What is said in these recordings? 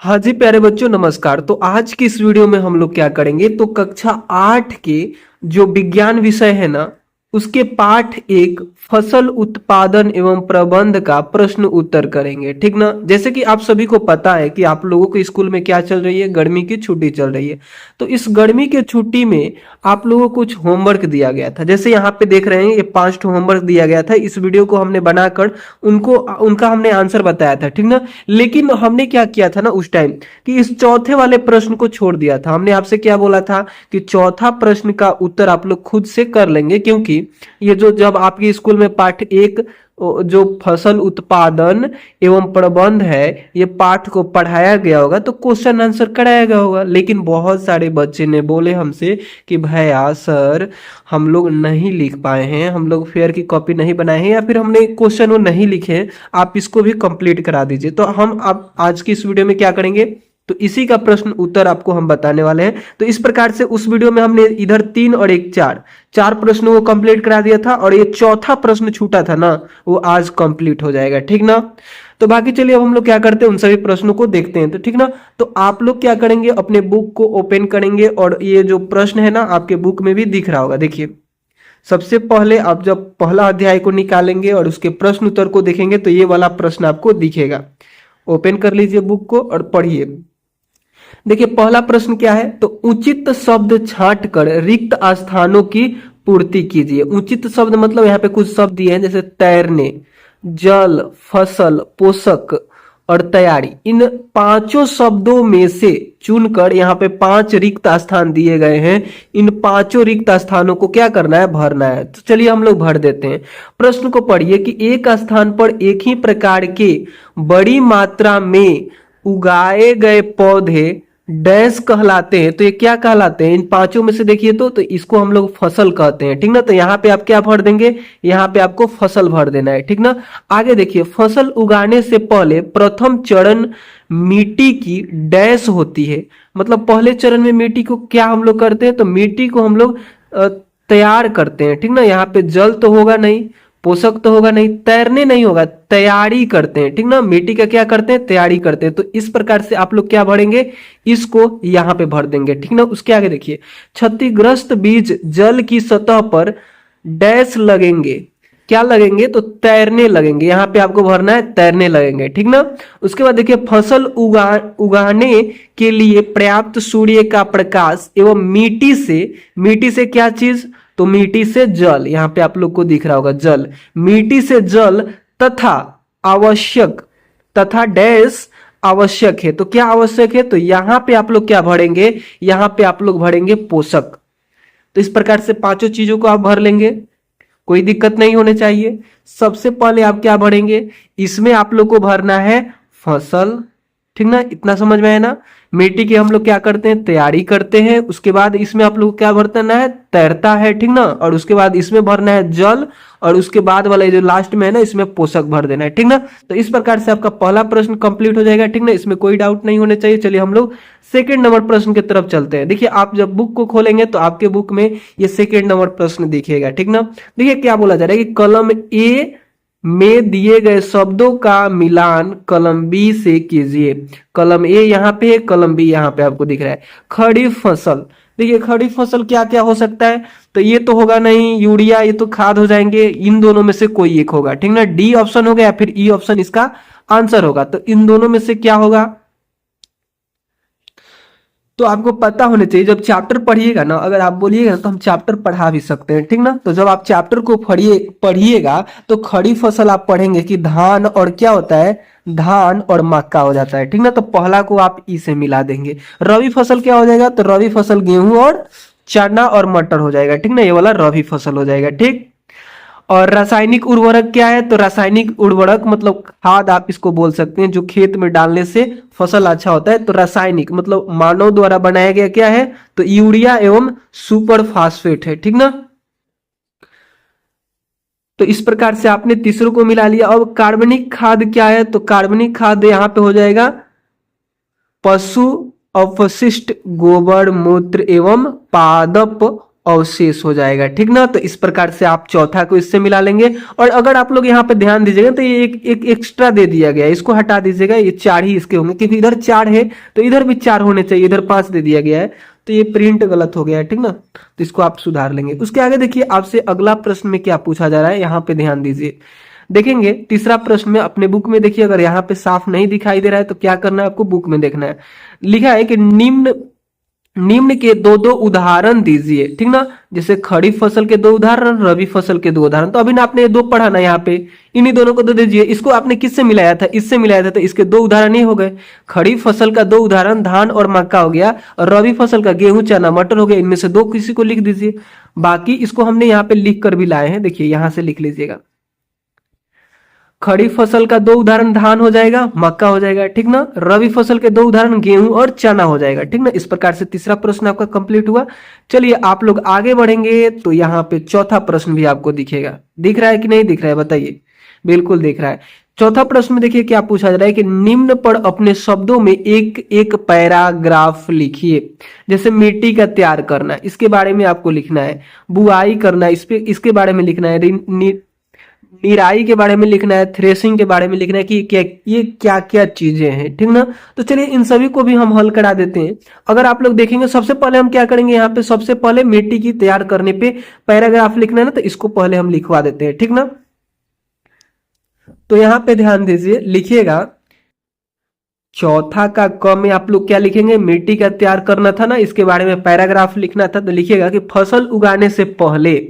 हाँ जी प्यारे बच्चों नमस्कार। तो आज की इस वीडियो में हम लोग क्या करेंगे तो कक्षा 8 के जो विज्ञान विषय है ना उसके पाठ एक फसल उत्पादन एवं प्रबंध का प्रश्न उत्तर करेंगे। ठीक ना। जैसे कि आप सभी को पता है कि आप लोगों के स्कूल में क्या चल रही है, गर्मी की छुट्टी चल रही है। तो इस गर्मी के छुट्टी में आप लोगों को कुछ होमवर्क दिया गया था। जैसे यहाँ पे देख रहे हैं ये 5 होमवर्क दिया गया था। इस वीडियो को हमने बनाकर उनको उनका हमने आंसर बताया था। ठीक ना। लेकिन हमने क्या किया था ना उस टाइम कि इस चौथे वाले प्रश्न को छोड़ दिया था। हमने आपसे क्या बोला था कि चौथा प्रश्न का उत्तर आप लोग खुद से कर लेंगे, क्योंकि ये जो जब आपके स्कूल में पाठ एक जो फसल उत्पादन एवं प्रबंध है ये पाठ को पढ़ाया गया होगा तो क्वेश्चन आंसर कराया गया होगा। लेकिन बहुत सारे बच्चे ने बोले हमसे कि भैया सर हम लोग नहीं लिख पाए हैं, हम लोग फेयर की कॉपी नहीं बनाए हैं या फिर हमने क्वेश्चन वो नहीं लिखे हैं, आप इसको भी कंप्लीट करा दीजिए। तो हम आप आज की इस वीडियो में क्या करेंगे तो इसी का प्रश्न उत्तर आपको हम बताने वाले हैं। तो इस प्रकार से उस वीडियो में हमने इधर 3 और 1 चार प्रश्नों को कंप्लीट करा दिया था और ये चौथा प्रश्न छूटा था ना वो आज कंप्लीट हो जाएगा। ठीक ना। तो बाकी चलिए अब हम लोग क्या करते हैं उन सभी प्रश्नों को देखते हैं। तो ठीक ना। तो आप लोग क्या करेंगे अपने बुक को ओपन करेंगे और ये जो प्रश्न है ना आपके बुक में भी दिख रहा होगा। देखिए सबसे पहले आप जब पहला अध्याय को निकालेंगे और उसके प्रश्न उत्तर को देखेंगे तो ये वाला प्रश्न आपको दिखेगा। ओपन कर लीजिए बुक को और पढ़िए। देखिए पहला प्रश्न क्या है तो उचित शब्द छांट कर रिक्त स्थानों की पूर्ति कीजिए। उचित शब्द मतलब यहाँ पे कुछ शब्द दिए हैं जैसे तैरने, जल, फसल, पोषक और तैयारी। इन पांचों शब्दों में से चुनकर यहाँ पे 5 रिक्त स्थान दिए गए हैं। इन पांचों रिक्त स्थानों को क्या करना है भरना है। तो चलिए हम लोग भर देते हैं। प्रश्न को पढ़िए कि एक स्थान पर एक ही प्रकार के बड़ी मात्रा में उगाए गए पौधे डैश कहलाते हैं। तो ये क्या कहलाते हैं इन पांचों में से देखिए तो इसको हम लोग फसल कहते हैं। ठीक ना। तो यहाँ पे आप क्या भर देंगे, यहाँ पे आपको फसल भर देना है। ठीक ना। आगे देखिए फसल उगाने से पहले प्रथम चरण मिट्टी की डैश होती है। मतलब पहले चरण में मिट्टी को क्या हम लोग करते हैं तो मिट्टी को हम लोग तैयार करते हैं। ठीक ना। यहाँ पे जल तो होगा नहीं, पोषक तो होगा नहीं, तैरने नहीं होगा, तैयारी करते हैं। ठीक ना। मिट्टी का क्या करते हैं तैयारी करते हैं। तो इस प्रकार से आप लोग क्या भरेंगे इसको यहाँ पे भर देंगे। ठीक ना। उसके आगे देखिए क्षतिग्रस्त बीज जल की सतह पर डैश लगेंगे। क्या लगेंगे तो तैरने लगेंगे। यहाँ पे आपको भरना है तैरने लगेंगे। ठीक ना। उसके बाद देखिए फसल उगाने के लिए पर्याप्त सूर्य का प्रकाश एवं मिट्टी से क्या चीज तो मिट्टी से जल। यहाँ पे आप लोग को दिख रहा होगा जल, मिट्टी से जल तथा आवश्यक तथा डैश आवश्यक है। तो क्या आवश्यक है तो यहाँ पे आप लोग क्या भरेंगे, यहाँ पे आप लोग भरेंगे पोषक। तो इस प्रकार से पांचों चीजों को आप भर लेंगे, कोई दिक्कत नहीं होने चाहिए। सबसे पहले आप क्या भरेंगे इसमें आप लोग को भरना है फसल। ठीक ना। इतना समझ में है ना। मिट्टी की हम लोग क्या करते हैं तैयारी करते हैं। उसके बाद इसमें आप लोग क्या भरना है तैरता है। ठीक ना। और उसके बाद इसमें भरना है जल और उसके बाद वाला जो लास्ट में है ना इसमें पोषक भर देना है। ठीक ना। तो इस प्रकार से आपका पहला प्रश्न कंप्लीट हो जाएगा। ठीक ना। इसमें कोई डाउट नहीं होने चाहिए। चलिए हम लोग सेकेंड नंबर प्रश्न की तरफ चलते हैं। देखिए आप जब बुक को खोलेंगे तो आपके बुक में ये सेकेंड नंबर प्रश्न दिखेगा। ठीक ना। देखिए क्या बोला जा रहा है कि कलम ए में दिए गए शब्दों का मिलान कलम बी से कीजिए। कलम ए यहाँ पे है, कलम बी यहाँ पे आपको दिख रहा है। खरीफ फसल, देखिए खरीफ फसल क्या क्या हो सकता है तो ये तो होगा नहीं यूरिया, ये तो खाद हो जाएंगे। इन दोनों में से कोई एक होगा। ठीक ना। डी ऑप्शन होगा या फिर ई ऑप्शन इसका आंसर होगा। तो इन दोनों में से क्या होगा तो आपको पता होना चाहिए। जब चैप्टर पढ़िएगा ना अगर आप बोलिएगा तो हम चैप्टर पढ़ा भी सकते हैं। ठीक ना। तो जब आप चैप्टर को पढ़िएगा तो खड़ी फसल आप पढ़ेंगे कि धान और क्या होता है धान और मक्का हो जाता है। ठीक ना। तो पहला को आप ई से मिला देंगे। रबी फसल क्या हो जाएगा तो रबी फसल गेहूं और चना और मटर हो जाएगा। ठीक ना। ये वाला रबी फसल हो जाएगा। ठीक। और रासायनिक उर्वरक क्या है तो रासायनिक उर्वरक मतलब खाद आप इसको बोल सकते हैं जो खेत में डालने से फसल अच्छा होता है। तो रासायनिक मतलब मानव द्वारा बनाया गया क्या है तो यूरिया एवं सुपर फास्फेट है। ठीक ना। तो इस प्रकार से आपने तीसरों को मिला लिया। अब कार्बनिक खाद क्या है तो कार्बनिक खाद यहाँ पे हो जाएगा पशु अपशिष्ट, गोबर, मूत्र एवं पादप अवशेष हो जाएगा, ठीक ना। तो इस प्रकार से आप चौथा को इससे मिला लेंगे। और अगर आप लोग यहाँ पे ध्यान दीजिएगा तो ये एक एक्स्ट्रा दे दिया गया है, इसको हटा दीजिएगा, ये 4 ही इसके होंगे, क्योंकि इधर 4 है तो इधर भी 4 होने चाहिए, इधर 5 दे दिया गया है, तो ये प्रिंट गलत हो गया है, ठीक ना। तो इसको आप सुधार लेंगे। उसके आगे देखिए आपसे अगला प्रश्न में क्या पूछा जा रहा है, यहाँ पे ध्यान दीजिए। देखेंगे तीसरा प्रश्न में अपने बुक में देखिए, अगर यहाँ पे साफ नहीं दिखाई दे रहा है तो क्या करना है, आपको बुक में देखना है। लिखा है कि निम्न के दो दो उदाहरण दीजिए, ठीक ना। जैसे खरीफ फसल के 2 उदाहरण, रबी फसल के 2 उदाहरण। तो अभी ना आपने 2 पढ़ा ना, यहाँ पे इन्हीं दोनों को दे दीजिए। इसको आपने किससे मिलाया था, इससे मिलाया था, तो इसके 2 उदाहरण ही हो गए। खरीफ फसल का 2 उदाहरण धान और मक्का हो गया, और रबी फसल का गेहूं चना मटर हो गया। इनमें से 2 किसी को लिख दीजिए। बाकी इसको हमने यहाँ पे लिख कर भी लाए हैं, देखिए यहां से लिख लीजिएगा। खरीफ फसल का 2 उदाहरण धान हो जाएगा, मक्का हो जाएगा, ठीक ना। रबी फसल के 2 उदाहरण गेहूं और चना हो जाएगा, ठीक ना। इस प्रकार से तीसरा प्रश्न आपका कंप्लीट हुआ। चलिए आप लोग आगे बढ़ेंगे तो यहाँ पे चौथा प्रश्न भी आपको दिखेगा। दिख रहा है कि नहीं दिख रहा है, बताइए। बिल्कुल दिख रहा है। चौथा प्रश्न में देखिए क्या पूछा जा रहा है कि निम्न पर अपने शब्दों में एक एक पैराग्राफ लिखिए। जैसे मिट्टी का तैयार करना, इसके बारे में आपको लिखना है। बुआई करना, इसके बारे में लिखना है। निराई के बारे में लिखना है। थ्रेसिंग के बारे में लिखना है कि ये क्या क्या चीजें हैं, ठीक ना। तो चलिए इन सभी को भी हम हल करा देते हैं। अगर आप लोग देखेंगे सबसे पहले हम क्या करेंगे, यहाँ पे सबसे पहले मिट्टी की तैयार करने पे पैराग्राफ लिखना है ना, तो इसको पहले हम लिखवा देते हैं, ठीक ना। तो यहाँ पे ध्यान दीजिए, लिखिएगा चौथा का क में आप लोग क्या लिखेंगे, मिट्टी का तैयार करना था ना, इसके बारे में पैराग्राफ लिखना था। तो लिखिएगा कि फसल उगाने से पहले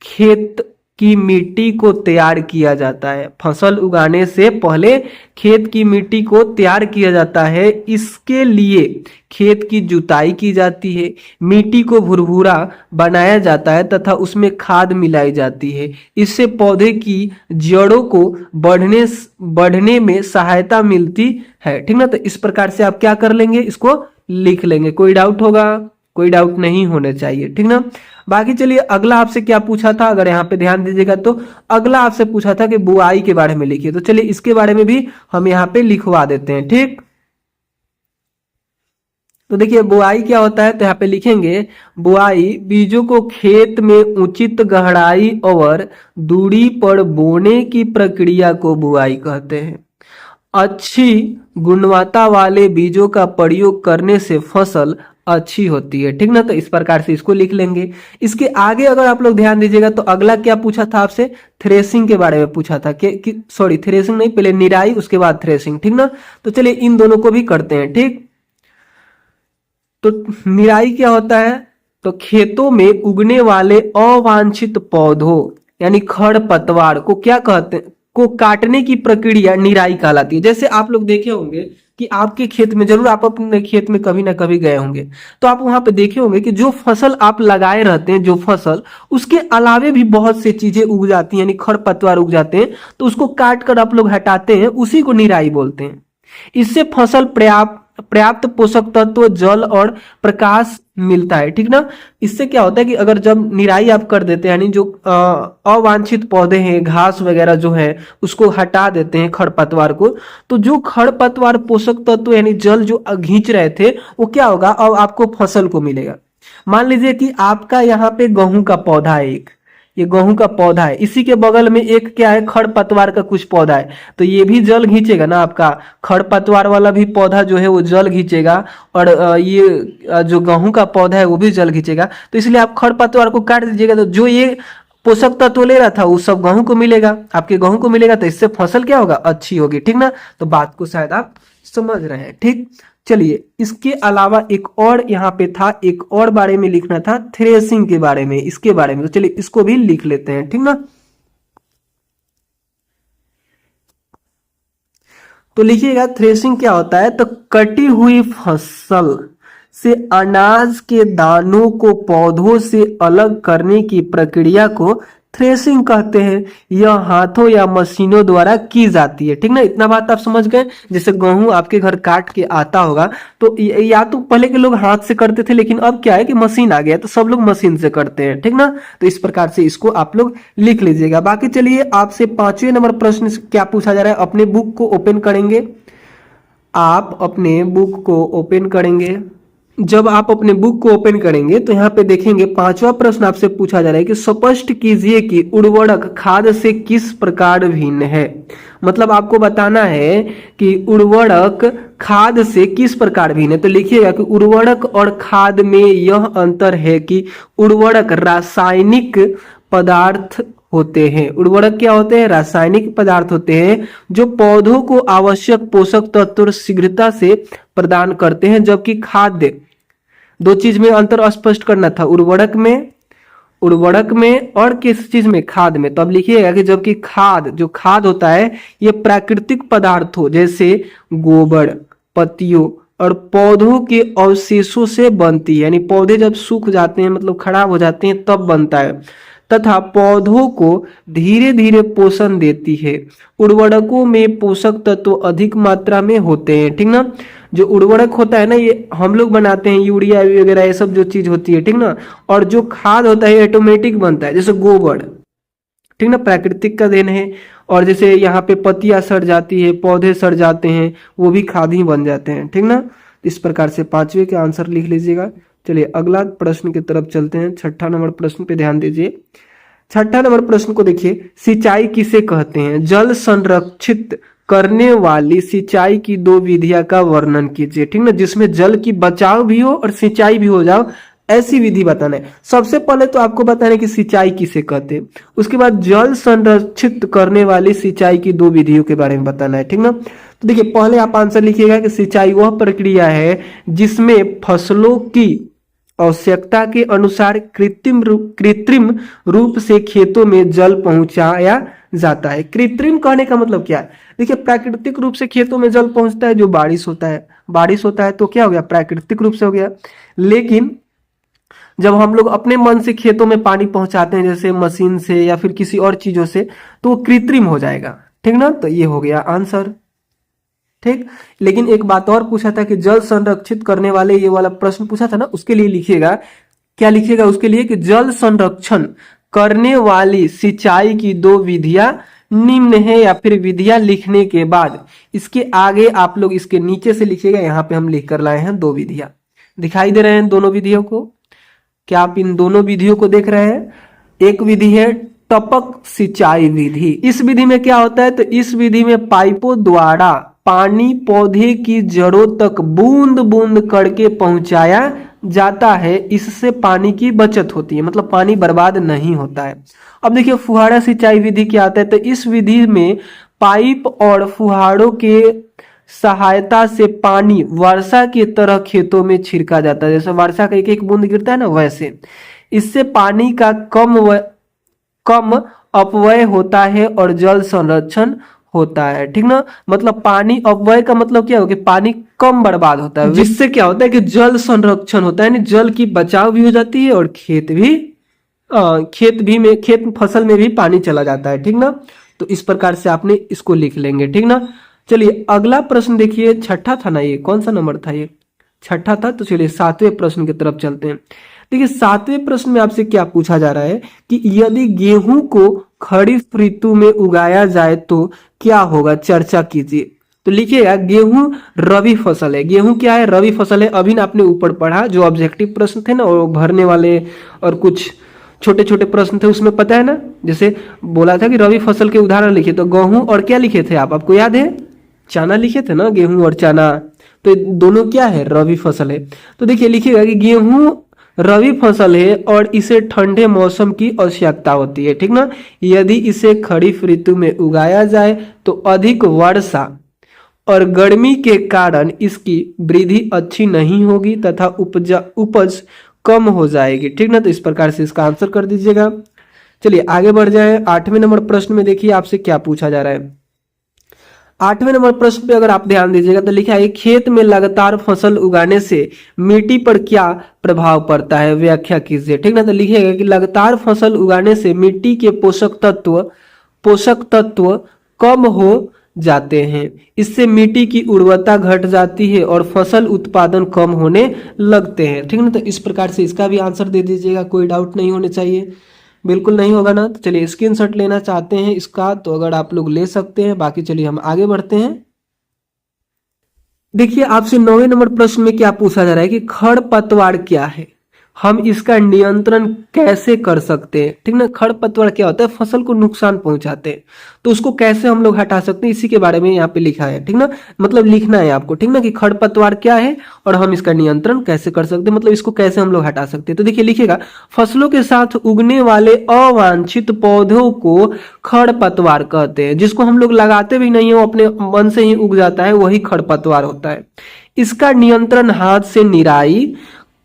खेत की मिट्टी को तैयार किया जाता है। फसल उगाने से पहले खेत की मिट्टी को तैयार किया जाता है। इसके लिए खेत की जुताई की जाती है, मिट्टी को भुरभुरा बनाया जाता है तथा उसमें खाद मिलाई जाती है। इससे पौधे की जड़ों को बढ़ने में सहायता मिलती है, ठीक ना। तो इस प्रकार से आप क्या कर लेंगे, इसको लिख लेंगे। कोई डाउट होगा, कोई डाउट नहीं होने चाहिए, ठीक ना। बाकी चलिए अगला आपसे क्या पूछा था, अगर यहाँ पे ध्यान दीजिएगा तो अगला आपसे पूछा था कि बुआई के बारे में लिखिए। तो चलिए इसके बारे में भी हम यहाँ पे लिखवा देते हैं, ठीक। तो देखिए बुआई क्या होता है, तो यहाँ पे लिखेंगे बुआई बीजों को खेत में उचित गहराई और दूरी पर बोने की प्रक्रिया को बुआई कहते हैं। अच्छी गुणवत्ता वाले बीजों का प्रयोग करने से फसल अच्छी होती है, ठीक ना। तो इस प्रकार से इसको लिख लेंगे। इसके आगे अगर आप लोग ध्यान दीजिएगा तो अगला क्या पूछा था आपसे, थ्रेसिंग के बारे में पूछा था कि सॉरी थ्रेसिंग नहीं, पहले निराई उसके बाद थ्रेसिंग, ठीक ना। तो चलिए इन दोनों को भी करते हैं, ठीक। तो निराई क्या होता है, तो खेतों में उगने वाले अवांछित पौधों यानी खरपतवार को क्या कहते हैं, को काटने की प्रक्रिया निराई कहलाती है। जैसे आप लोग देखे होंगे कि आपके खेत में, जरूर आप अपने खेत में कभी ना कभी गए होंगे, तो आप वहां पे देखे होंगे कि जो फसल आप लगाए रहते हैं, जो फसल, उसके अलावे भी बहुत सी चीजें उग जाती हैं, यानी खरपतवार उग जाते हैं, तो उसको काट कर आप लोग हटाते हैं, उसी को निराई बोलते हैं। इससे फसल पर्याप्त पोषक तत्व, जल और प्रकाश मिलता है, ठीक ना। इससे क्या होता है कि अगर जब निराई आप कर देते हैं, यानी जो अवांछित पौधे हैं, घास वगैरह जो है, उसको हटा देते हैं, खरपतवार को, तो जो खरपतवार पोषक तत्व यानी जल जो खींच रहे थे, वो क्या होगा, अब आपको फसल को मिलेगा। मान लीजिए कि आपका यहाँ पे गेहूं का पौधा है, ये गेहूं का पौधा है, इसी के बगल में एक क्या है, खरपतवार का कुछ पौधा है, तो ये भी जल खींचेगा ना, आपका खरपतवार वाला भी पौधा जो है वो जल खींचेगा, और ये जो गेहूं का पौधा है वो भी जल खींचेगा। तो इसलिए आप खरपतवार को काट दीजिएगा, तो जो ये पोषक तत्व ले रहा था वो सब गेहूं को मिलेगा, आपके गेहूं को मिलेगा, तो इससे फसल क्या होगा, अच्छी होगी, ठीक ना। तो बात को शायद आप समझ रहे हैं, ठीक। चलिए इसके अलावा एक और यहाँ पे था, एक और बारे में लिखना था, थ्रेसिंग के बारे में, इसके बारे में। तो चलिए इसको भी लिख लेते हैं, ठीक ना। तो लिखिएगा थ्रेसिंग क्या होता है, तो कटी हुई फसल से अनाज के दानों को पौधों से अलग करने की प्रक्रिया को थ्रेसिंग कहते हैं। यह हाथों या मशीनों द्वारा की जाती है, ठीक ना। इतना बात आप समझ गए। जैसे गेहूं आपके घर काट के आता होगा, तो या तो पहले के लोग हाथ से करते थे, लेकिन अब क्या है कि मशीन आ गया, तो सब लोग मशीन से करते हैं, ठीक ना। तो इस प्रकार से इसको आप लोग लिख लीजिएगा। बाकी चलिए आपसे 5वें नंबर प्रश्न क्या पूछा जा रहा है, अपने बुक को ओपन करेंगे, आप अपने बुक को ओपन करेंगे। जब आप अपने बुक को ओपन करेंगे तो यहाँ पे देखेंगे पांचवा प्रश्न आपसे पूछा जा रहा है कि स्पष्ट कीजिए कि उर्वरक खाद से किस प्रकार भिन्न है। मतलब आपको बताना है कि उर्वरक खाद से किस प्रकार भिन्न है। तो लिखिएगा कि उर्वरक और खाद में यह अंतर है कि उर्वरक रासायनिक पदार्थ होते हैं। उर्वरक क्या होते हैं? रासायनिक पदार्थ होते हैं जो पौधों को आवश्यक पोषक तत्व शीघ्रता से प्रदान करते हैं, जबकि खाद्य, दो चीज में अंतर स्पष्ट करना था, उर्वरक में और किस चीज में? खाद में। तो अब लिखिएगा कि जबकि खाद, जो खाद होता है ये प्राकृतिक पदार्थों जैसे गोबर, पत्तियों और पौधों के अवशेषों से बनती है, यानी पौधे जब सूख जाते हैं मतलब खराब हो जाते हैं तब बनता है, तथा पौधों को धीरे धीरे पोषण देती है। उर्वरकों में पोषक तत्व अधिक मात्रा में होते हैं, ठीक ना। जो उर्वरक होता है ना ये हम लोग बनाते हैं, यूरिया वगैरह ये सब जो चीज होती है, ठीक ना। और जो खाद होता है ऑटोमेटिक बनता है, जैसे गोबर, ठीक ना, प्राकृतिक का देन है। और जैसे यहाँ पे पत्तियां सड़ जाती है, पौधे सड़ जाते हैं, वो भी खाद ही बन जाते हैं, ठीक ना। इस प्रकार से पांचवे के आंसर लिख लीजिएगा। चलिए अगला प्रश्न की तरफ चलते हैं। छठा नंबर प्रश्न पे ध्यान दीजिए। छठा नंबर प्रश्न को देखिए, सिंचाई किसे कहते हैं? जल संरक्षित करने वाली सिंचाई की दो विधियां का वर्णन कीजिए, ठीक ना, जिसमें जल की बचाव भी हो और सिंचाई भी हो जाओ, ऐसी विधि बताना है। सबसे पहले तो आपको बताना है कि सिंचाई किसे कहते हैं, उसके बाद जल संरक्षित करने वाली सिंचाई की दो विधियों के बारे में बताना है, ठीक ना। तो देखिए पहले आप आंसर लिखिएगा कि सिंचाई वह प्रक्रिया है जिसमें फसलों की आवश्यकता के अनुसार कृत्रिम रूप से खेतों में जल पहुंचाया जाता है। कृत्रिम कहने का मतलब क्या है? देखिए प्राकृतिक रूप से खेतों में जल पहुंचता है, जो बारिश होता है तो क्या हो गया? प्राकृतिक रूप से हो गया। लेकिन जब हम लोग अपने मन से खेतों में पानी पहुंचाते हैं, जैसे मशीन से या फिर किसी और चीजों से, तो वो कृत्रिम हो जाएगा, ठीक ना। तो ये हो गया आंसर, ठीक। लेकिन एक बात और पूछा था कि जल संरक्षित करने वाले, ये वाला प्रश्न पूछा था ना, उसके लिए लिखिएगा, क्या लिखिएगा उसके लिए कि जल संरक्षण करने वाली सिंचाई की दो विधियां निम्न है, या फिर विधियां लिखने के बाद इसके आगे आप लोग इसके नीचे से लिखिएगा। यहाँ पे हम लिख कर लाए हैं दो विधियां, दिखाई दे रहे हैं दोनों विधियों को? क्या आप इन दोनों विधियों को देख रहे हैं? एक विधि है टपक सिंचाई विधि। इस विधि में क्या होता है? तो इस विधि में पाइपों द्वारा पानी पौधे की जड़ों तक बूंद बूंद करके पहुंचाया जाता है। इससे पानी की बचत होती है, मतलब पानी बर्बाद नहीं होता है। अब देखिए फुहारा सिंचाई विधि क्या आता है? तो इस विधि में पाइप और फुहारों के सहायता से पानी वर्षा की तरह खेतों में छिड़का जाता है। जैसे वर्षा का एक एक बूंद गिरता है ना, वैसे इससे पानी का कम अपव्यय होता है और जल संरक्षण होता है, ठीक ना। मतलब पानी अपव्यय का मतलब क्या हो कि पानी कम बर्बाद होता है, जिससे क्या होता है कि जल संरक्षण होता है, यानी जल की बचाव भी हो जाती है और खेत फसल में भी पानी चला जाता है, ठीक ना। तो इस प्रकार से आपने इसको लिख लेंगे, ठीक ना। चलिए अगला प्रश्न देखिए, छठा था ना, ये कौन सा नंबर था? ये छठा था। तो चलिए सातवें प्रश्न की तरफ चलते हैं। देखिए सातवें प्रश्न में आपसे क्या पूछा जा रहा है कि यदि गेहूं को खरीफ ऋतु में उगाया जाए तो क्या होगा, चर्चा कीजिए। तो लिखिएगा गेहूं रबी फसल है। गेहूं क्या है? रबी फसल है। अभी ना आपने ऊपर पढ़ा जो ऑब्जेक्टिव प्रश्न थे ना, वो भरने वाले और कुछ छोटे छोटे प्रश्न थे, उसमें पता है ना, जैसे बोला था कि रबी फसल के उदाहरण लिखिए, तो गेहूं और क्या लिखे थे आपको याद है? चना लिखे थे ना, गेहूं और चना। तो दोनों क्या है? रबी फसल है। तो देखिए लिखिएगा कि गेहूं रबी फसल है और इसे ठंडे मौसम की आवश्यकता होती है, ठीक ना। यदि इसे खरीफ ऋतु में उगाया जाए तो अधिक वर्षा और गर्मी के कारण इसकी वृद्धि अच्छी नहीं होगी तथा उपज कम हो जाएगी, ठीक ना। तो इस प्रकार से इसका आंसर कर दीजिएगा। चलिए आगे बढ़ जाए। आठवें नंबर प्रश्न में देखिए आपसे क्या पूछा जा रहा है। आठवें नंबर प्रश्न पे अगर आप ध्यान दीजिएगा तो लिखा है खेत में लगातार फसल उगाने से मिट्टी पर क्या प्रभाव पड़ता है, व्याख्या कीजिए, ठीक ना। तो लिखिएगा कि लगातार फसल उगाने से मिट्टी के पोषक तत्व कम हो जाते हैं। इससे मिट्टी की उर्वरता घट जाती है और फसल उत्पादन कम होने लगते हैं, ठीक ना। तो इस प्रकार से इसका भी आंसर दे दीजिएगा, कोई डाउट नहीं होने चाहिए। बिल्कुल नहीं होगा ना। तो चलिए स्क्रीनशॉट लेना चाहते हैं इसका तो अगर आप लोग ले सकते हैं, बाकी चलिए हम आगे बढ़ते हैं। देखिए आपसे 9वें नंबर प्रश्न में क्या पूछा जा रहा है कि खरपतवार क्या है, हम इसका नियंत्रण कैसे कर सकते हैं। ठीक ना, खरपतवार क्या होता है, फसल को नुकसान पहुंचाते हैं, तो उसको कैसे हम लोग हटा सकते हैं, इसी के बारे में यहाँ पे लिखा है। ठीक ना, मतलब लिखना है आपको, ठीक ना, कि खरपतवार क्या है और हम इसका नियंत्रण कैसे कर सकते हैं, मतलब इसको कैसे हम लोग हटा सकते हैं। तो देखिए लिखिएगा, फसलों के साथ उगने वाले अवांछित पौधों को खरपतवार कहते हैं। जिसको हम लोग लगाते भी नहीं है, वो अपने मन से ही उग जाता है, वही खरपतवार होता है। इसका नियंत्रण हाथ से निराई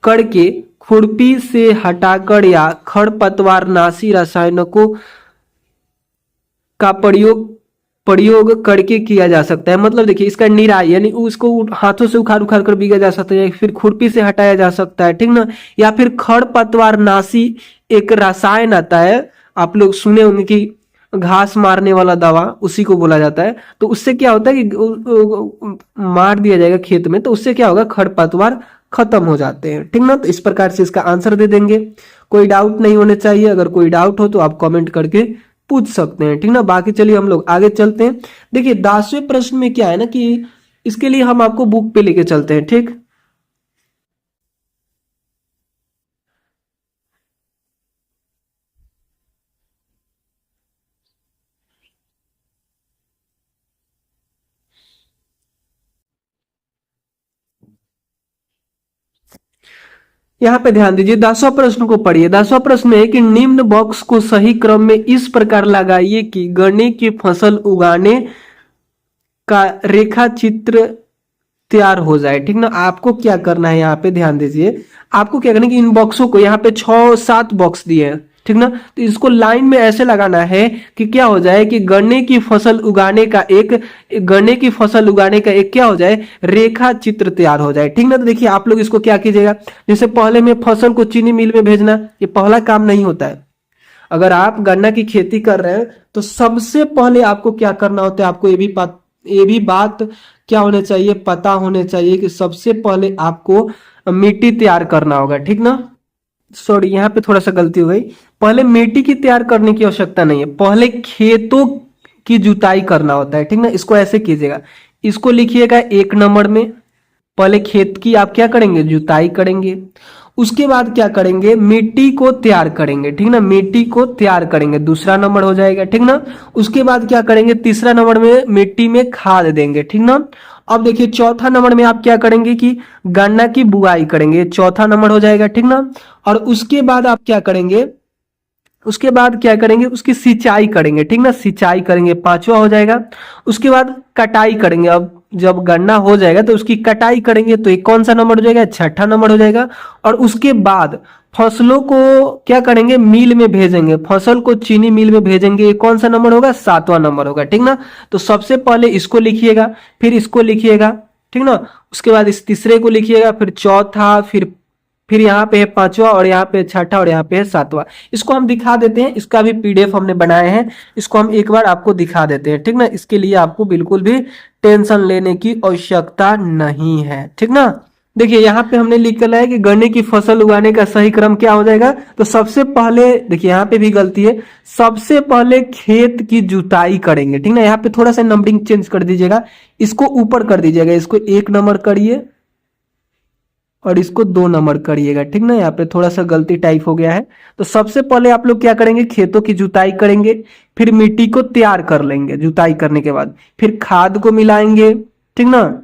करके, खुरपी से हटाकर या खरपतवार नाशी रसायनों का प्रयोग प्रयोग करके किया जा सकता है। मतलब देखिए इसका निराई यानी उसको हाथों से उखाड़ उखाड़ कर बीगा जा सकता है, फिर खुरपी से हटाया जा सकता है, ठीक ना, या फिर खरपतवार नाशी एक रसायन आता है, आप लोग सुने होंगे कि घास मारने वाला दवा, उसी को बोला जाता है। तो उससे क्या होता है कि मार दिया जाएगा खेत में, तो उससे क्या होगा, खरपतवार खत्म हो जाते हैं। ठीक ना, तो इस प्रकार से इसका आंसर दे देंगे, कोई डाउट नहीं होने चाहिए। अगर कोई डाउट हो तो आप कमेंट करके पूछ सकते हैं। ठीक ना, बाकी चलिए हम लोग आगे चलते हैं। देखिए 10वें प्रश्न में क्या है ना कि इसके लिए हम आपको बुक पे लेके चलते हैं। ठीक, यहाँ पे ध्यान दीजिए, 10वां प्रश्न को पढ़िए। 10वां प्रश्न है कि निम्न बॉक्स को सही क्रम में इस प्रकार लगाइए कि गन्ने की फसल उगाने का रेखा चित्र तैयार हो जाए। ठीक ना, आपको क्या करना है, यहाँ पे ध्यान दीजिए, आपको क्या करना है कि इन बॉक्सों को, यहाँ पे 6-7 बॉक्स दिए हैं, ठीक ना, तो इसको लाइन में ऐसे लगाना है कि क्या हो जाए कि गन्ने की फसल उगाने का एक क्या हो जाए, रेखा चित्र तैयार हो जाए। ठीक ना, तो देखिए आप लोग इसको क्या कीजिएगा, जैसे पहले में फसल को चीनी मिल में भेजना, ये पहला काम नहीं होता है। अगर आप गन्ना की खेती कर रहे हैं तो सबसे पहले आपको क्या करना होता है, आपको ये भी बात क्या होने चाहिए, पता होने चाहिए कि सबसे पहले आपको मिट्टी तैयार करना होगा। ठीक ना, सॉरी यहाँ पे थोड़ा सा गलती हो गई, पहले मिट्टी की तैयार करने की आवश्यकता नहीं है, पहले खेतों की जुताई करना होता है। ठीक ना, इसको ऐसे कीजिएगा, इसको लिखिएगा 1 नंबर में, पहले खेत की आप क्या करेंगे, जुताई करेंगे, उसके बाद क्या करेंगे, मिट्टी को तैयार करेंगे। ठीक ना, मिट्टी को तैयार करेंगे, दूसरा नंबर हो जाएगा। ठीक ना, उसके बाद क्या करेंगे, तीसरा नंबर में मिट्टी में खाद देंगे। ठीक ना, अब देखिए चौथा नंबर में आप क्या करेंगे कि गन्ना की बुआई करेंगे, चौथा नंबर हो जाएगा। ठीक ना, और उसके बाद आप क्या करेंगे, उसके बाद क्या करेंगे, उसकी सिंचाई करेंगे। ठीक ना, सिंचाई करेंगे, पांचवा हो जाएगा। उसके बाद कटाई करेंगे, अब जब गन्ना हो जाएगा तो उसकी कटाई करेंगे, तो एक कौन सा नंबर हो जाएगा, छठा नंबर हो जाएगा। और उसके बाद फसलों को क्या करेंगे, मिल में भेजेंगे, फसल को चीनी मिल में भेजेंगे, ये कौन सा नंबर होगा, 7वां नंबर होगा। ठीक ना, तो सबसे पहले इसको लिखिएगा, फिर इसको लिखिएगा, ठीक ना, उसके बाद इस तीसरे को लिखिएगा, फिर चौथा, फिर यहाँ पे है पांचवा, और यहाँ पे छठा, और यहाँ पे है 7वां। इसको हम दिखा देते हैं, इसका भी पीडीएफ हमने बनाए हैं, इसको हम एक बार आपको दिखा देते हैं। ठीक ना, इसके लिए आपको बिल्कुल भी टेंशन लेने की आवश्यकता नहीं है। ठीक ना, देखिए यहाँ पे हमने लिख कर है कि गन्ने की फसल उगाने का सही क्रम क्या हो जाएगा, तो सबसे पहले देखिए यहाँ पे भी गलती है, सबसे पहले खेत की जुताई करेंगे। ठीक ना, यहाँ पे थोड़ा सा नंबरिंग चेंज कर दीजिएगा, इसको ऊपर कर दीजिएगा, इसको 1 नंबर करिए और इसको 2 नंबर करिएगा। ठीक ना, यहाँ पे थोड़ा सा गलती टाइप हो गया है। तो सबसे पहले आप लोग क्या करेंगे, खेतों की जुताई करेंगे, फिर मिट्टी को तैयार कर लेंगे, जुताई करने के बाद फिर खाद को मिलाएंगे। ठीक ना,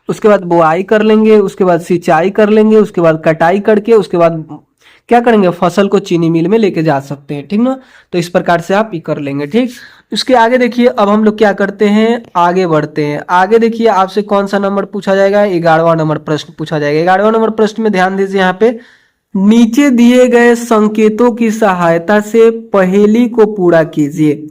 उसके बाद बुआई कर लेंगे, उसके बाद सिंचाई कर लेंगे, उसके बाद कटाई करके उसके बाद क्या करेंगे, फसल को चीनी मिल में लेके जा सकते हैं। ठीक ना, तो इस प्रकार से आप ये कर लेंगे। ठीक, उसके आगे देखिए, अब हम लोग क्या करते हैं, आगे बढ़ते हैं। आगे देखिए आपसे कौन सा नंबर पूछा जाएगा, 11वां नंबर प्रश्न पूछा जाएगा। 11वां नंबर प्रश्न में ध्यान दीजिए, यहाँ पे नीचे दिए गए संकेतों की सहायता से पहेली को पूरा कीजिए।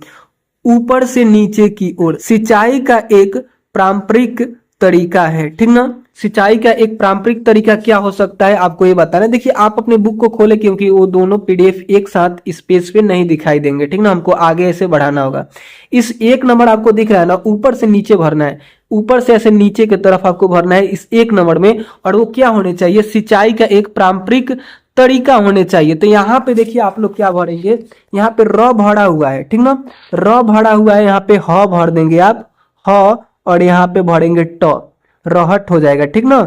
ऊपर से नीचे की ओर सिंचाई का एक पारंपरिक तरीका है। ठीक ना, सिंचाई का एक पारंपरिक तरीका क्या हो सकता है, आपको ये बताना है। देखिए आप अपने बुक को खोले, क्योंकि वो दोनों पीडीएफ एक साथ इस पेज पे नहीं दिखाई देंगे। ठीक ना, हमको आगे ऐसे बढ़ाना होगा। इस 1 नंबर आपको दिख रहा है ना, ऊपर से नीचे भरना है, ऊपर से ऐसे नीचे की तरफ आपको भरना है इस 1 नंबर में, और वो क्या होने चाहिए, सिंचाई का एक पारंपरिक तरीका होने चाहिए। तो यहाँ पे देखिए आप लोग क्या भरेंगे, यहाँ पे र भरा हुआ है। ठीक ना, र भरा हुआ है, यहाँ पे ह भर देंगे आप, ह, और यहाँ पे भरेंगे ट। रहट हो जाएगा, ठीक ना।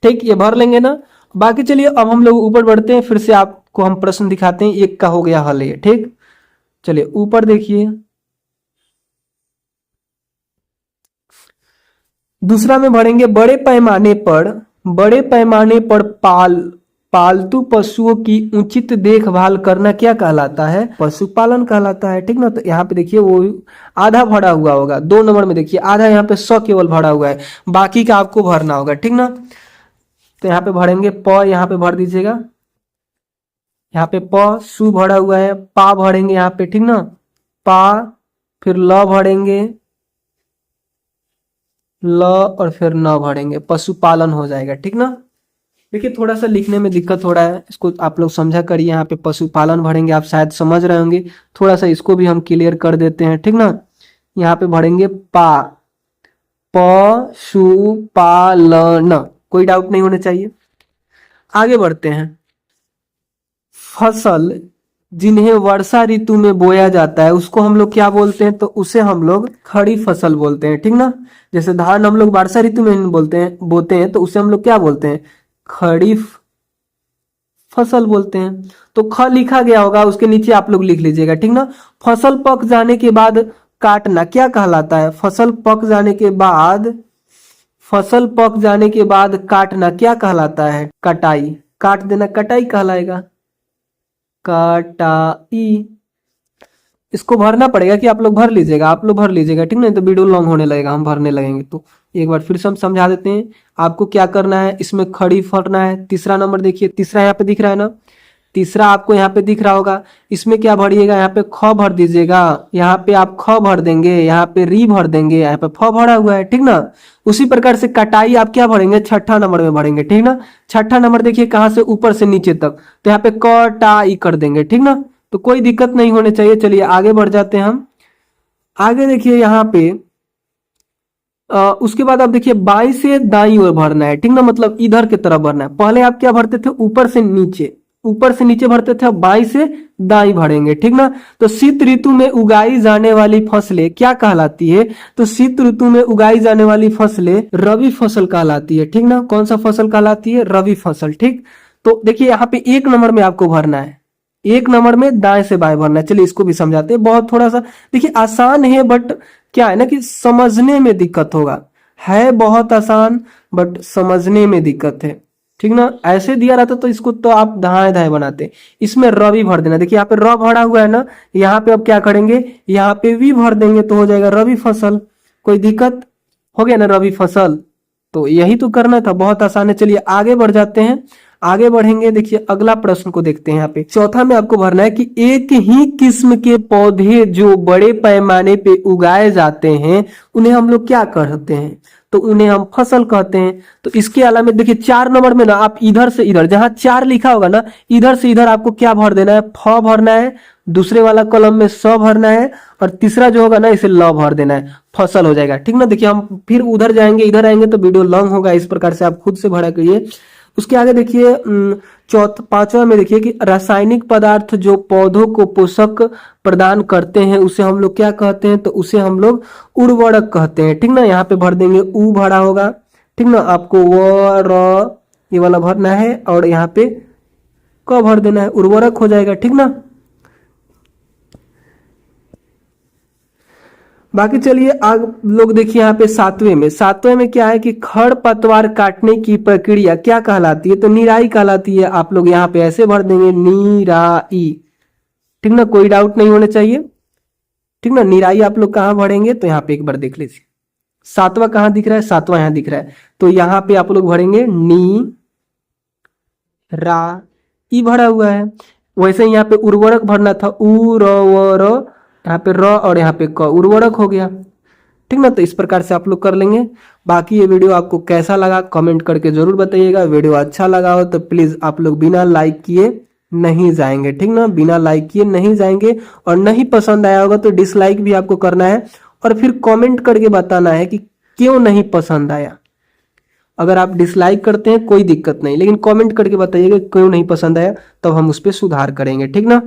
ठीक, ये भर लेंगे ना। बाकी चलिए अब हम लोग ऊपर बढ़ते हैं, फिर से आपको हम प्रश्न दिखाते हैं। एक का हो गया हल ये, ठीक। चलिए ऊपर देखिए, दूसरा में भरेंगे, बड़े पैमाने पर पालतू पशुओं की उचित देखभाल करना क्या कहलाता है? पशुपालन कहलाता है, ठीक ना। तो यहाँ पे देखिए वो आधा भरा हुआ होगा, 2 नंबर में देखिए आधा, यहाँ पे 100 केवल भरा हुआ है, बाकी का आपको भरना होगा, ठीक ना। तो यहाँ पे भरेंगे प, यहाँ पे भर दीजिएगा, यहाँ पे प, सु भरा हुआ है, पा भरेंगे यहाँ पे, ठीक ना, पा, फिर ल भरेंगे, ल, और फिर न भरेंगे, पशुपालन हो जाएगा, ठीक ना। देखिए थोड़ा सा लिखने में दिक्कत हो रहा है, इसको आप लोग समझा करिए। यहाँ पे पशुपालन भरेंगे, आप शायद समझ रहे होंगे, थोड़ा सा इसको भी हम क्लियर कर देते हैं, ठीक ना। यहाँ पे भरेंगे पा, पशुपालन, कोई डाउट नहीं होने चाहिए। आगे बढ़ते हैं। फसल जिन्हें वर्षा ऋतु में बोया जाता है उसको हम लोग क्या बोलते हैं? तो उसे हम लोग खड़ी फसल बोलते हैं, ठीक ना। जैसे धान हम लोग वर्षा ऋतु में बोते हैं, तो उसे हम लोग क्या बोलते हैं? खरीफ फसल बोलते हैं। तो ख लिखा गया होगा, उसके नीचे आप लोग लिख लीजिएगा, ठीक ना। फसल पक जाने के बाद काटना क्या कहलाता है? फसल पक जाने के बाद काटना क्या कहलाता है? कटाई, काट देना कटाई कहलाएगा, कटाई। इसको भरना पड़ेगा कि आप लोग भर लीजिएगा, ठीक ना, तो वीडियो लॉन्ग होने लगेगा, हम भरने लगेंगे। तो एक बार फिर से हम समझा देते हैं आपको क्या करना है। इसमें खड़ी भरना है। तीसरा नंबर देखिए, तीसरा यहाँ पे दिख रहा है ना, तीसरा आपको यहाँ पे दिख रहा होगा। इसमें क्या भरिएगा? यहाँ पे ख भर दीजिएगा, यहाँ पे आप ख भर देंगे, यहाँ पे री भर देंगे, यहाँ पे फ भरा हुआ है, ठीक ना। उसी प्रकार से कटाई आप क्या भरेंगे? छठा नंबर में भरेंगे, ठीक ना। छठा नंबर देखिए कहाँ से ऊपर से नीचे तक, तो यहाँ पे कटाई कर देंगे, ठीक ना। तो कोई दिक्कत नहीं होने चाहिए। चलिए आगे बढ़ जाते हैं हम। आगे देखिए यहाँ पे उसके बाद आप देखिए बाई से दाई ओर भरना है, ठीक ना, मतलब इधर की तरफ भरना है। पहले आप क्या भरते थे? ऊपर से नीचे भरते थे, अब बाई से दाई भरेंगे, ठीक ना। तो शीत ऋतु में उगाई जाने वाली फसलें क्या कहलाती है? तो शीत ऋतु में उगाई जाने वाली फसलें रबी फसल कहलाती है, ठीक ना। कौन सा फसल कहलाती है? रबी फसल, ठीक। तो देखिए यहाँ पे 1 नंबर में आपको भरना है, 1 नंबर में दाएं से बाएं भरना है। चलिए इसको भी समझाते हैं, बहुत थोड़ा सा देखिए आसान है, बट क्या है ना कि समझने में दिक्कत होगा। है बहुत आसान, बट समझने में दिक्कत है, ठीक ना। ऐसे दिया रहता तो इसको तो आप दाएं दाएं बनाते। इसमें र भी भर देना। देखिए यहाँ पे र भरा हुआ है ना, यहाँ पे अब क्या करेंगे? यहाँ पे भी भर देंगे, तो हो जाएगा रबी फसल। कोई दिक्कत हो गया ना, रबी फसल। तो यही तो करना था, बहुत आसान है। चलिए आगे बढ़ जाते हैं। आगे बढ़ेंगे, देखिए अगला प्रश्न को देखते हैं। यहाँ पे चौथा में आपको भरना है कि एक ही किस्म के पौधे जो बड़े पैमाने पे उगाए जाते हैं उन्हें हम लोग क्या कहते हैं? तो उन्हें हम फसल कहते हैं। तो इसके अलावा देखिए 4 नंबर में ना आप इधर से इधर, जहां 4 लिखा होगा ना, इधर से इधर आपको क्या भर देना है? फ भरना है, दूसरे वाला कॉलम में स भरना है, और तीसरा जो होगा ना इसे ल भर देना है, फसल हो जाएगा, ठीक ना। देखिए हम फिर उधर जाएंगे, इधर आएंगे तो वीडियो लॉन्ग होगा, इस प्रकार से आप खुद से भरा करिए। उसके आगे देखिए पांचवा में देखिए कि रासायनिक पदार्थ जो पौधों को पोषक प्रदान करते हैं उसे हम लोग क्या कहते हैं? तो उसे हम लोग उर्वरक कहते हैं, ठीक ना। यहाँ पे भर देंगे, उ भरा होगा, ठीक ना। आपको व र ये वाला भरना है, और यहाँ पे क भर देना है, उर्वरक हो जाएगा, ठीक ना। बाकी चलिए आप लोग देखिए यहाँ पे सातवें में क्या है कि खड़ पतवार काटने की प्रक्रिया क्या कहलाती है? तो निराई कहलाती है। आप लोग यहाँ पे ऐसे भर देंगे, निराई, ठीक ना, कोई डाउट नहीं होने चाहिए, ठीक ना। निराई आप लोग कहाँ भरेंगे? तो यहाँ पे एक बार देख लीजिए, सातवां कहाँ दिख रहा है? सातवां यहाँ दिख रहा है, तो यहाँ पे आप लोग भरेंगे नी रा ई भरा हुआ है। वैसे ही यहाँ पे उर्वरक भरना था, उ र व र, यहाँ पे र और यहाँ पे क, उर्वरक हो गया, ठीक ना। तो इस प्रकार से आप लोग कर लेंगे। बाकी ये वीडियो आपको कैसा लगा कमेंट करके जरूर बताइएगा। वीडियो अच्छा लगा हो तो प्लीज आप लोग बिना लाइक किए नहीं जाएंगे, ठीक ना, बिना लाइक किए नहीं जाएंगे। और नहीं पसंद आया होगा तो डिसलाइक भी आपको करना है, और फिर कमेंट करके बताना है कि क्यों नहीं पसंद आया। अगर आप डिसलाइक करते हैं कोई दिक्कत नहीं, लेकिन कमेंट करके बताइएगा क्यों नहीं पसंद आया, तब हम उस पर सुधार करेंगे, ठीक ना।